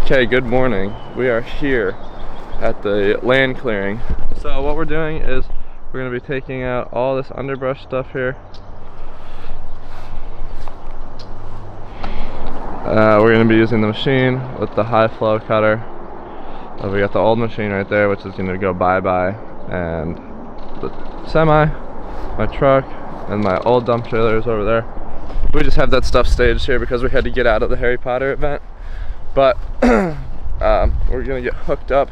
Okay, good morning. We are here at the land clearing. So what we're doing is we're going to be taking out all this underbrush stuff here. We're going to be using the machine with the high flow cutter. We got the old machine right there, which is going to go bye-bye, and the semi, my truck, and my old dump trailer is over there. We just have that stuff staged here because we had to get out of the Harry Potter event. But we're gonna get hooked up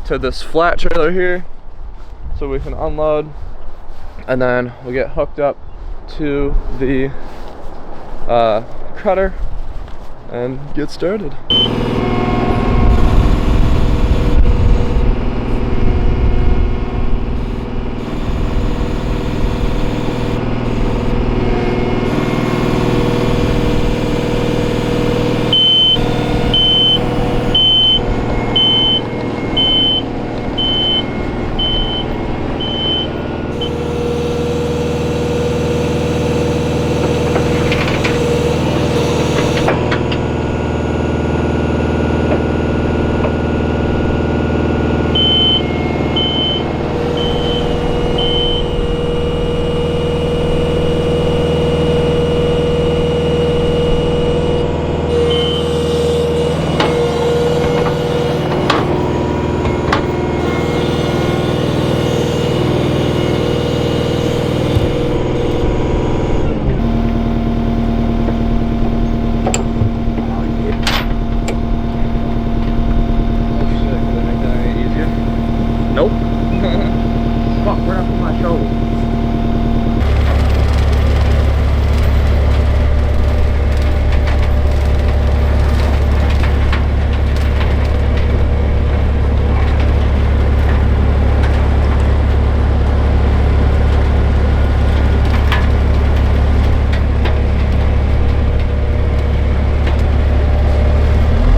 to this flat trailer here so we can unload, and then we'll get hooked up to the cutter and get started. Nope. Fuck, where'd I put my shovel?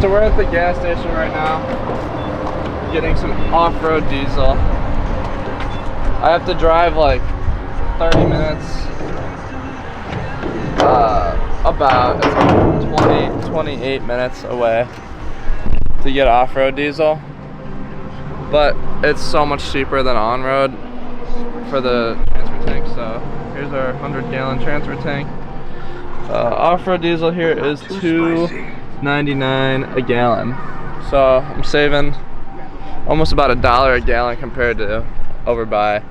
So we're at the gas station right now, getting some off-road diesel. I have to drive like 30 minutes, about 28 minutes away to get off-road diesel, but it's so much cheaper than on-road for the transfer tank. So here's our 100-gallon transfer tank. Off-road diesel here is $2.99 a gallon, so I'm saving almost about $1 a gallon compared to over by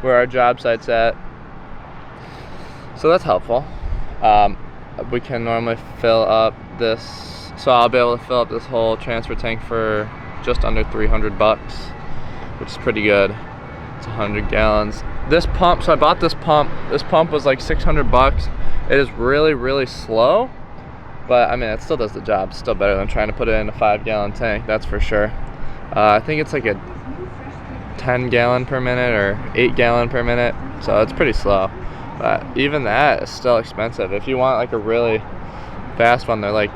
where our job site's at. So that's helpful. We can normally fill up this, so I'll be able to fill up this whole transfer tank for just under 300 bucks, which is pretty good. It's 100 gallons. This pump, so I bought this pump. This pump was like 600 bucks. It is really, really slow, but I mean, it still does the job. It's still better than trying to put it in a 5-gallon tank, that's for sure. I think it's like a 10 gallon per minute or 8 gallon per minute, so it's pretty slow. But even that is still expensive. If you want like a really fast one, they're like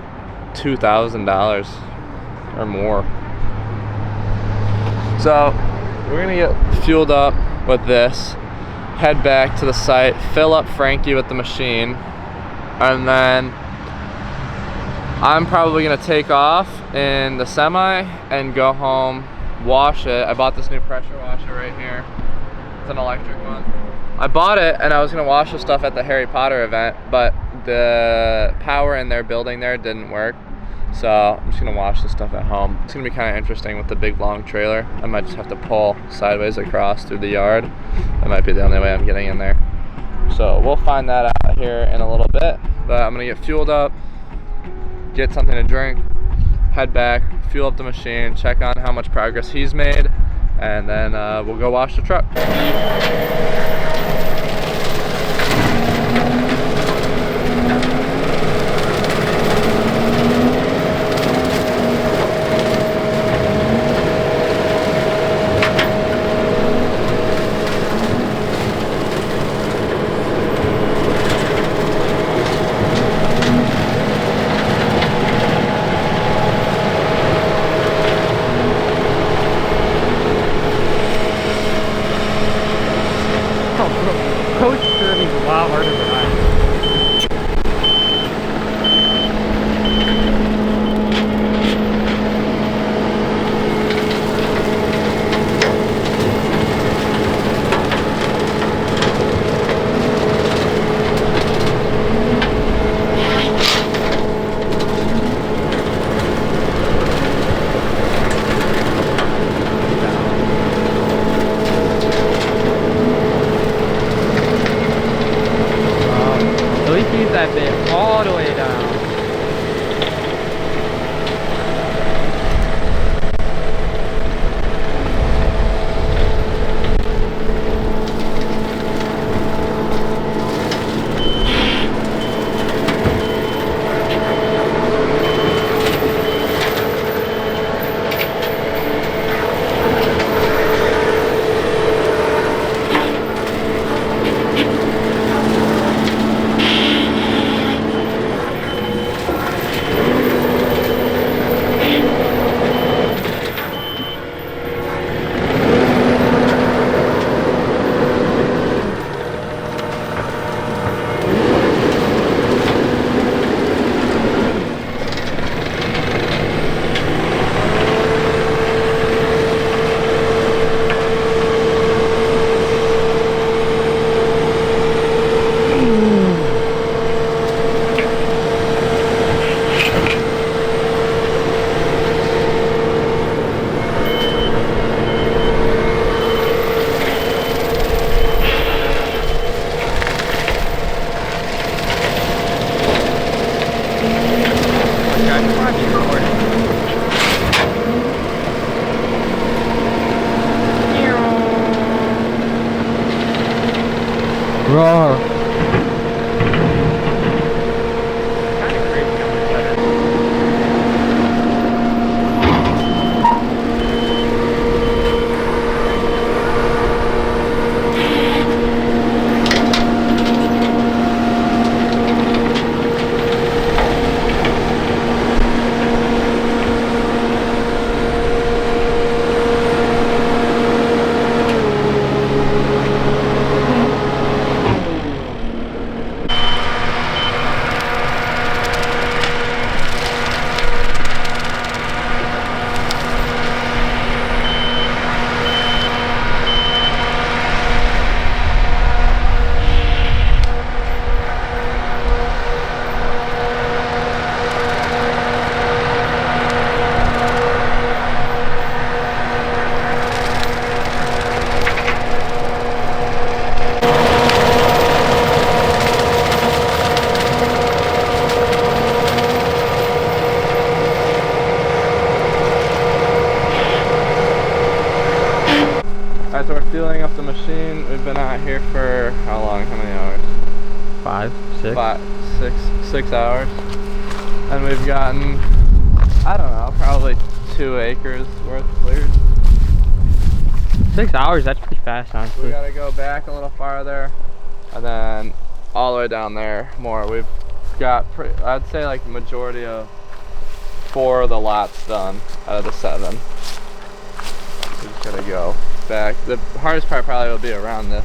$2,000 or more. So we're gonna get fueled up with this, head back to the site, fill up Frankie with the machine, and then I'm probably gonna take off in the semi and go home, wash it. I bought this new pressure washer right here. It's an electric one. I bought it and I was gonna wash the stuff at the Harry Potter event, but the power in their building there didn't work. So I'm just gonna wash the stuff at home. It's gonna be kind of interesting with the big long trailer. I might just have to pull sideways across through the yard. That might be the only way I'm getting in there. So we'll find that out here in a little bit, but I'm gonna get fueled up, get something to drink, head back, fuel up the machine, check on how much progress he's made, and then we'll go wash the truck. all the way down. Roar. Alright, so we're fueling up the machine. We've been out here for how long? How many hours? 5, 6. 6 hours. And we've gotten, I don't know, probably 2 acres worth cleared. 6 hours, that's pretty fast, honestly. We gotta go back a little farther and then all the way down there more. We've got, I'd say like majority of 4 of the lots done out of the 7. We just gotta go back. The hardest part probably will be around this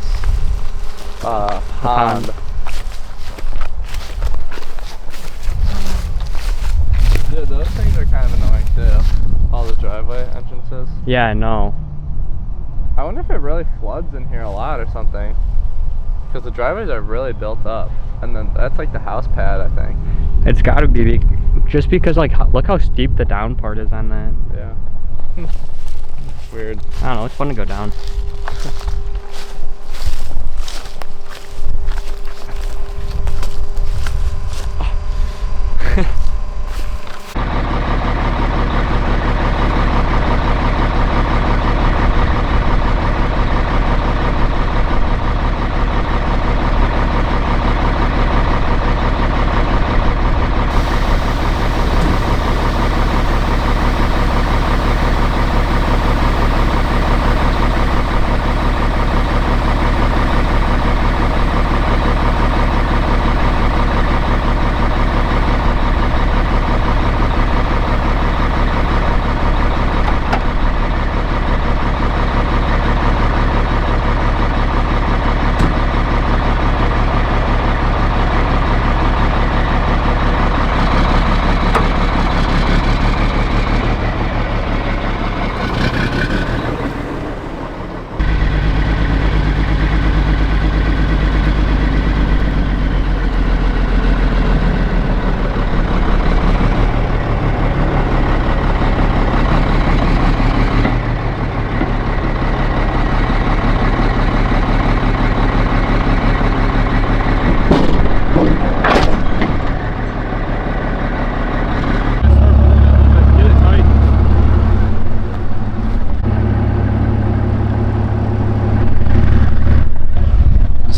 pond. Dude, those things are kind of annoying too. All the driveway entrances. Yeah, I know. I wonder if it really floods in here a lot or something. Because the driveways are really built up. And then that's like the house pad, I think. It's gotta be, just because like, look how steep the down part is on that. Yeah. Weird. I don't know, it's fun to go down.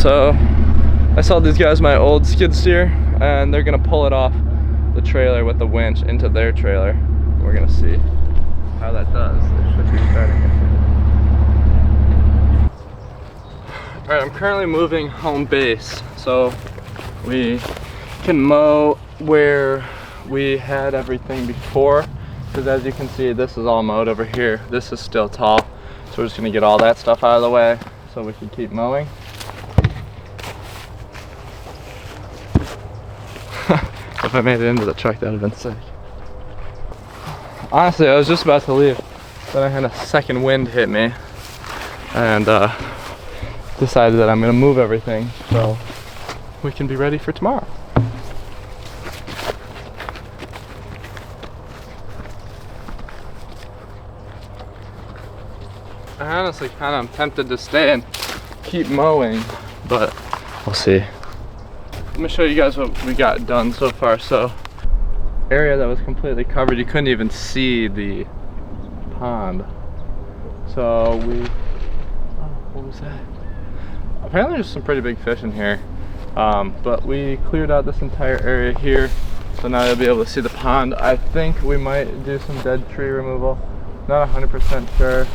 So I sold these guys my old skid steer, and they're gonna pull it off the trailer with the winch into their trailer. We're gonna see how that does. They should be starting it. Alright, I'm currently moving home base, so we can mow where we had everything before, because as you can see, this is all mowed over here. This is still tall, so we're just gonna get all that stuff out of the way so we can keep mowing. If I made it into the truck, that would have been sick. Honestly, I was just about to leave, then I had a second wind hit me, and decided that I'm gonna move everything so we can be ready for tomorrow. I honestly kind of am tempted to stay and keep mowing, but we'll see. Let me show you guys what we got done so far. So, area that was completely covered, you couldn't even see the pond. So what was that? Apparently there's some pretty big fish in here, but we cleared out this entire area here, so now you'll be able to see the pond. I think we might do some dead tree removal. Not 100% sure.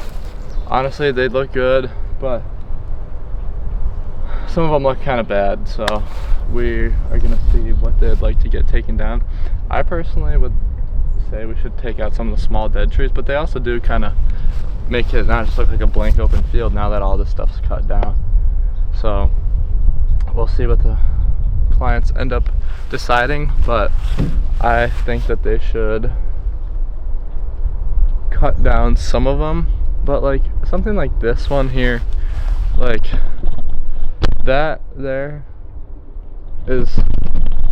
Honestly, they look good, but some of them look kind of bad, so we are gonna see what they'd like to get taken down. I personally would say we should take out some of the small dead trees, but they also do kind of make it not just look like a blank open field now that all this stuff's cut down. So we'll see what the clients end up deciding, but I think that they should cut down some of them. But like something like this one here, like that there is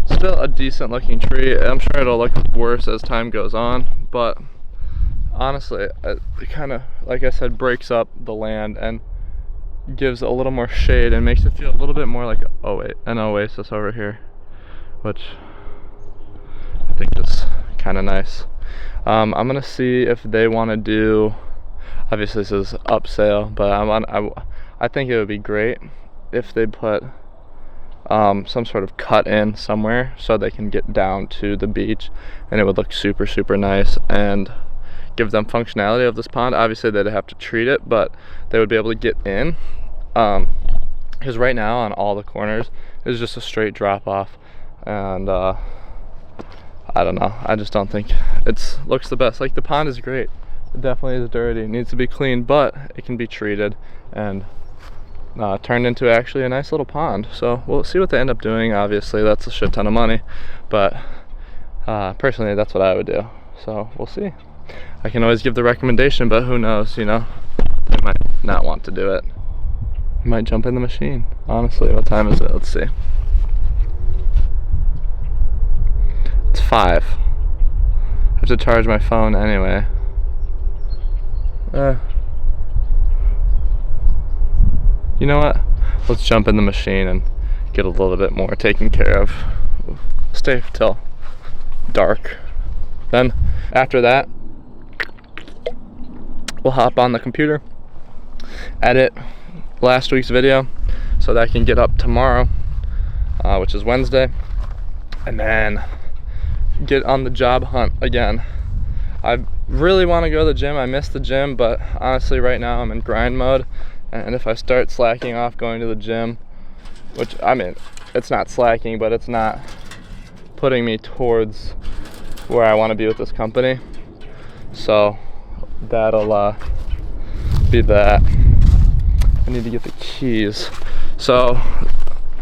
still a decent looking tree. I'm sure it'll look worse as time goes on, but honestly it kind of, like I said, breaks up the land and gives a little more shade and makes it feel a little bit more like an oasis over here, which I think is kind of nice. I'm gonna see if they want to do, obviously this is upsale, but I think it would be great if they put some sort of cut in somewhere so they can get down to the beach, and it would look super nice and give them functionality of this pond. Obviously they'd have to treat it, but they would be able to get in, because right now on all the corners is just a straight drop off, and I don't know, I just don't think it looks the best. Like, the pond is great, it definitely is dirty, it needs to be cleaned, but it can be treated and turned into actually a nice little pond. So we'll see what they end up doing. Obviously that's a shit ton of money, but personally that's what I would do, so we'll see. I can always give the recommendation, but who knows, you know, they might not want to do it. I might jump in the machine, honestly. What time is it? Let's see. It's 5. I have to charge my phone anyway. You know what? Let's jump in the machine and get a little bit more taken care of. Stay till dark. Then after that, we'll hop on the computer, edit last week's video so that I can get up tomorrow, which is Wednesday, and then get on the job hunt again. I really want to go to the gym. I miss the gym, but honestly right now I'm in grind mode, and if I start slacking off going to the gym, which, I mean, it's not slacking, but it's not putting me towards where I want to be with this company, so that'll be that. I need to get the keys, so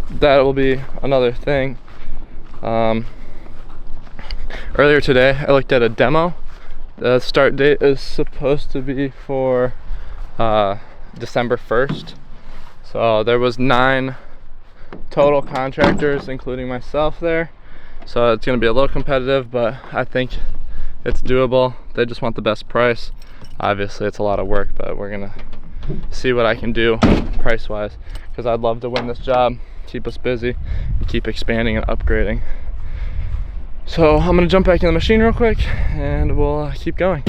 that will be another thing. Earlier today I looked at a demo. The start date is supposed to be for December 1st. So there was 9 total contractors including myself there, so it's going to be a little competitive, but I think it's doable. They just want the best price. Obviously it's a lot of work, but we're gonna see what I can do price wise, because I'd love to win this job, keep us busy, and keep expanding and upgrading. So I'm gonna jump back in the machine real quick and we'll keep going.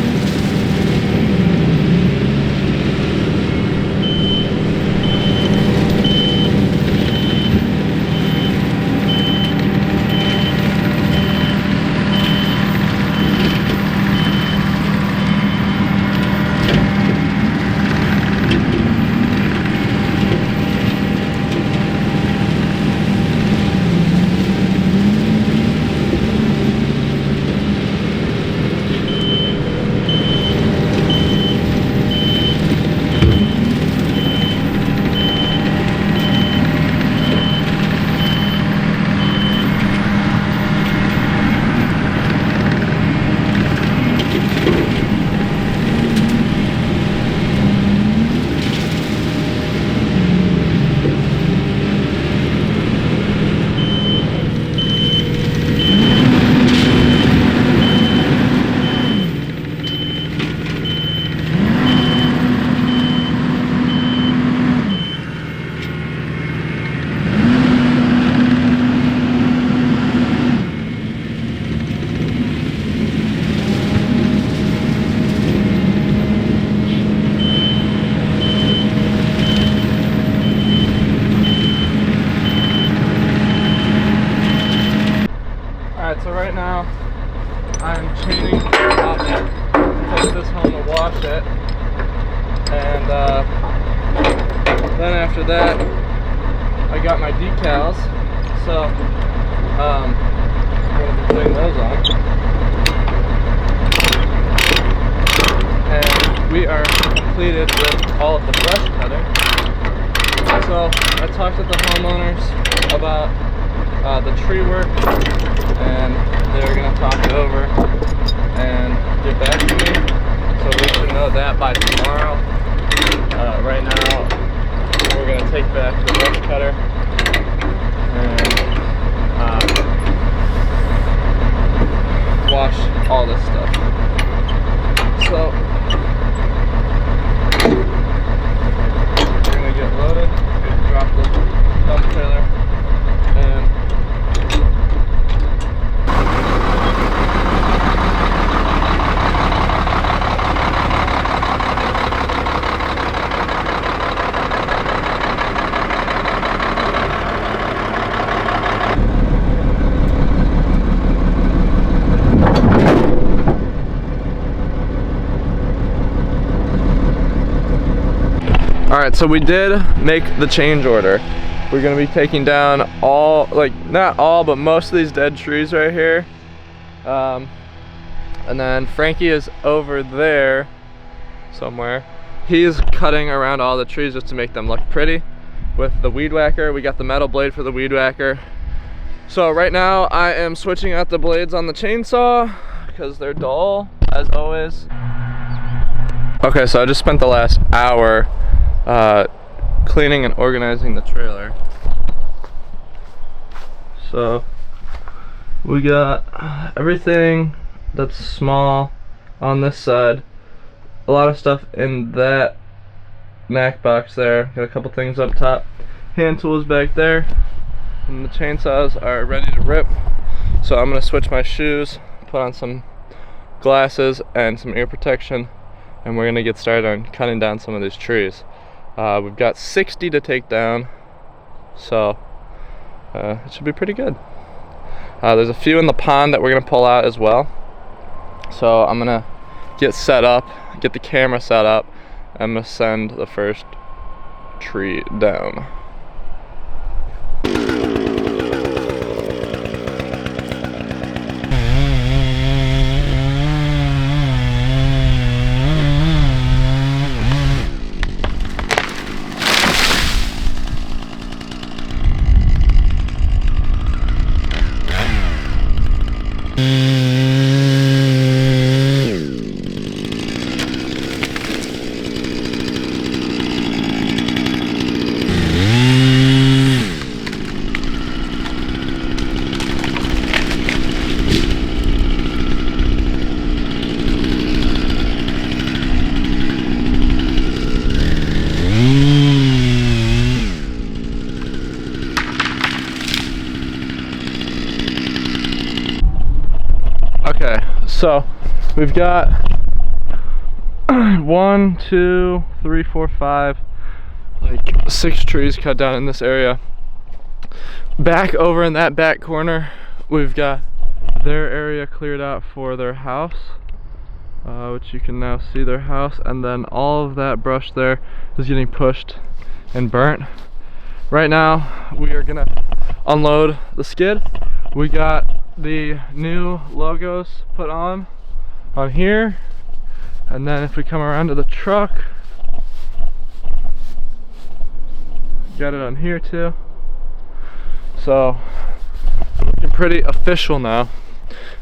now I'm chaining up to take this home to wash it, and then after that I got my decals, so I'm going to be putting those on. And we are completed with all of the brush cutting. So I talked with the homeowners about the tree work, and they're going to talk it over and get back to me. So we should know that by tomorrow. Right now we're going to take back the brush cutter and wash all this stuff. So we're going to get loaded, drop the dump trailer, and alright, so we did make the change order. We're gonna be taking down all, like, not all, but most of these dead trees right here. And then Frankie is over there somewhere. He's cutting around all the trees just to make them look pretty with the weed whacker. We got the metal blade for the weed whacker. So right now I am switching out the blades on the chainsaw because they're dull, as always. Okay, so I just spent the last hour cleaning and organizing the trailer. So we got everything that's small on this side, a lot of stuff in that knack box there, got a couple things up top, hand tools back there, and the chainsaws are ready to rip. So I'm gonna switch my shoes, put on some glasses and some ear protection, and we're gonna get started on cutting down some of these trees. We've got 60 to take down, so it should be pretty good. There's a few in the pond that we're gonna pull out as well. So I'm gonna get set up, get the camera set up. I'm gonna send the first tree down. Okay, so we've got 1, 2, 3, 4, 5, like 6 trees cut down in this area. Back over in that back corner, we've got their area cleared out for their house, which you can now see their house, and then all of that brush there is getting pushed and burnt. Right now we are gonna unload the skid. We got the new logos put on here, and then if we come around to the truck, got it on here too. So looking pretty official now.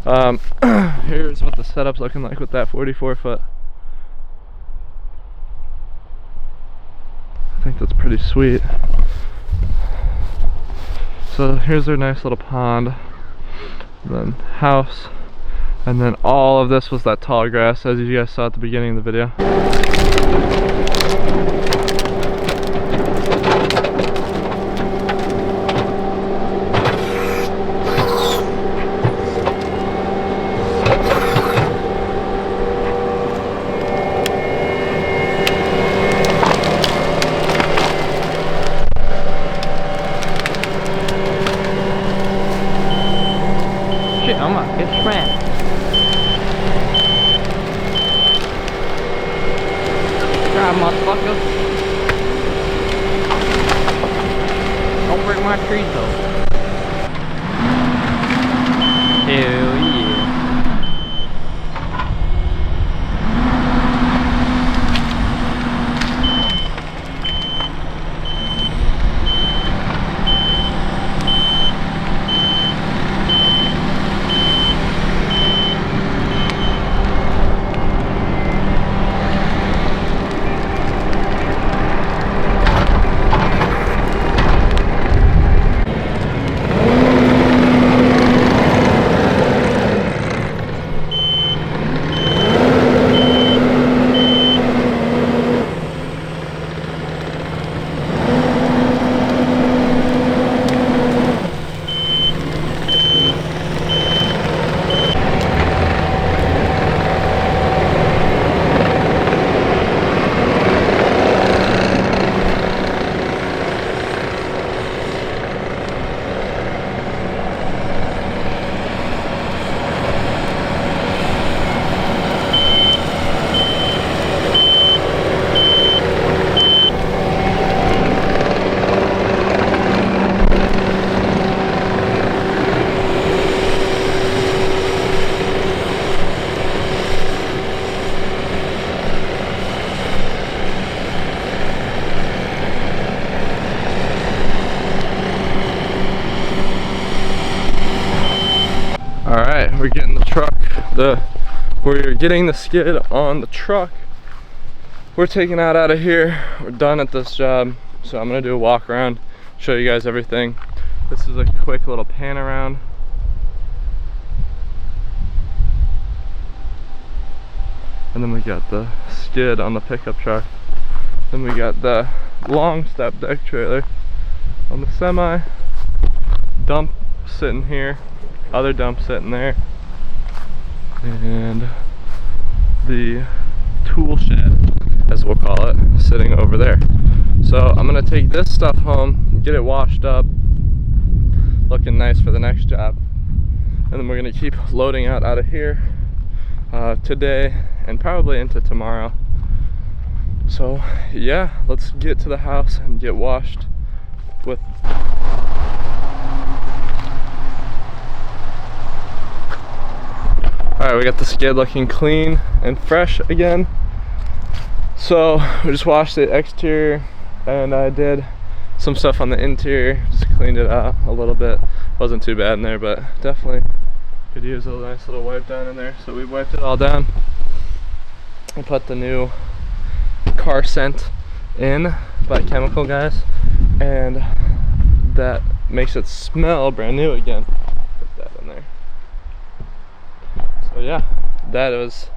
Here's what the setup's looking like with that 44 foot. I think that's pretty sweet. So here's their nice little pond, then house, and then all of this was that tall grass as you guys saw at the beginning of the video. Shit, I'm not getting crap. Drive, motherfucker. Don't break my trees though. Hell yeah. Alright, we're getting the truck, we're getting the skid on the truck. We're taking out of here. We're done at this job. So I'm gonna do a walk around, show you guys everything. This is a quick little pan around. And then we got the skid on the pickup truck. Then we got the long step deck trailer on the semi. Dump sitting here. Other dump sitting there, and the tool shed, as we'll call it, sitting over there. So I'm gonna take this stuff home, get it washed up, looking nice for the next job, and then we're gonna keep loading out of here today and probably into tomorrow. So yeah, let's get to the house and get washed with. Alright, we got the skid looking clean and fresh again. So we just washed the exterior and I did some stuff on the interior, just cleaned it out a little bit. Wasn't too bad in there, but definitely could use a nice little wipe down in there. So we wiped it all down and put the new car scent in by Chemical Guys, and that makes it smell brand new again. Put that in there. So yeah, that was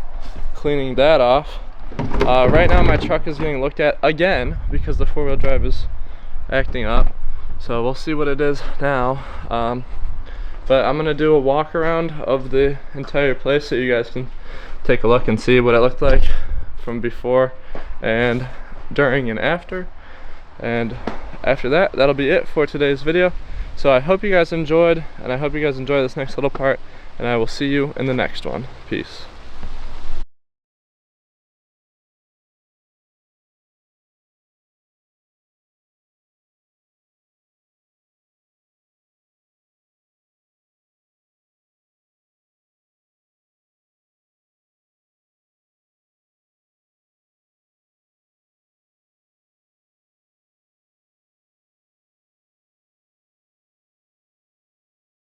cleaning that off. Right now my truck is getting looked at again because the four-wheel drive is acting up. So we'll see what it is now. But I'm gonna do a walk around of the entire place so you guys can take a look and see what it looked like from before and during and after. And after that, that'll be it for today's video. So I hope you guys enjoyed, and I hope you guys enjoy this next little part, and I will see you in the next one. Peace.